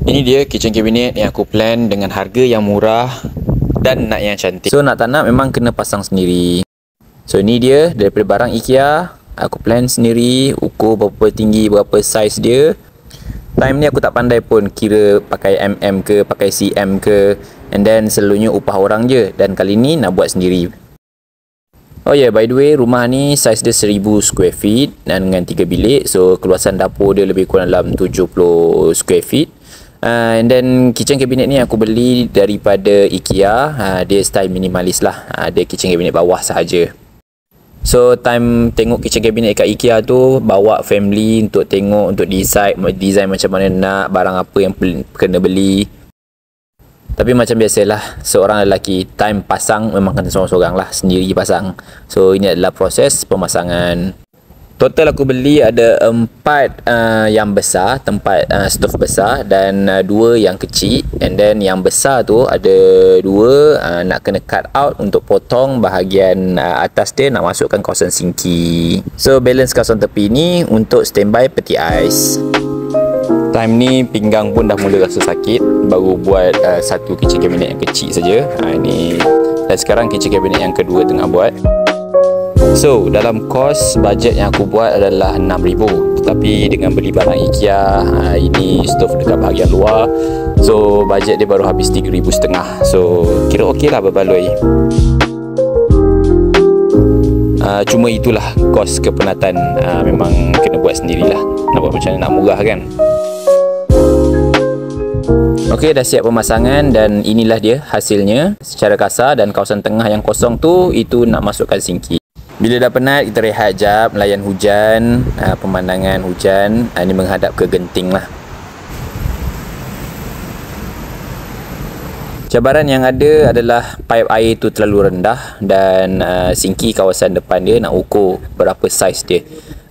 Ini dia kitchen cabinet yang aku plan dengan harga yang murah dan nak yang cantik. So nak tak nak memang kena pasang sendiri. So ini dia daripada barang IKEA. Aku plan sendiri, ukur berapa tinggi, berapa saiz dia. Time ni aku tak pandai pun kira pakai mm ke, pakai cm ke. And then selalunya upah orang je. Dan kali ni nak buat sendiri. Oh yeah, by the way, rumah ni saiz dia 1000 square feet dan dengan 3 bilik. So keluasan dapur dia lebih kurang dalam 70 square feet. And then kitchen cabinet ni aku beli daripada IKEA. Dia style minimalis lah. Dia kitchen cabinet bawah sahaja. So time tengok kitchen cabinet kat IKEA tu, bawa family untuk tengok, untuk design macam mana nak, barang apa yang kena beli. Tapi macam biasalah, seorang lelaki time pasang memang kena seorang-seorang lah, sendiri pasang. So ini adalah proses pemasangan. Total aku beli ada 4 yang besar, tempat stove besar, dan 2 yang kecil. And then yang besar tu ada 2 nak kena cut out untuk potong bahagian atas dia, nak masukkan kawasan sinki. So balance kawasan tepi ni untuk standby peti ais. Time ni pinggang pun dah mula rasa sakit, baru buat satu kitchen cabinet yang kecil saja. Ini dan sekarang kitchen cabinet yang kedua tengah buat. So dalam kos bajet yang aku buat adalah 6,000. Tetapi dengan beli barang IKEA, ini stove dekat bahagian luar, so bajet dia baru habis 3,500. So kira okey lah berbaloi. Cuma itulah kos kepenatan, memang kena buat sendirilah. Nak buat macam mana nak murah kan. Okey, dah siap pemasangan dan inilah dia hasilnya secara kasar. Dan kawasan tengah yang kosong tu, itu nak masukkan sinki. Bila dah penat, kita rehat jap, melayan hujan, pemandangan hujan. Ini menghadap ke genting lah. Cabaran yang ada adalah paip air tu terlalu rendah dan sinki kawasan depan dia nak ukur berapa saiz dia.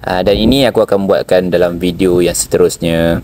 Dan ini aku akan buatkan dalam video yang seterusnya.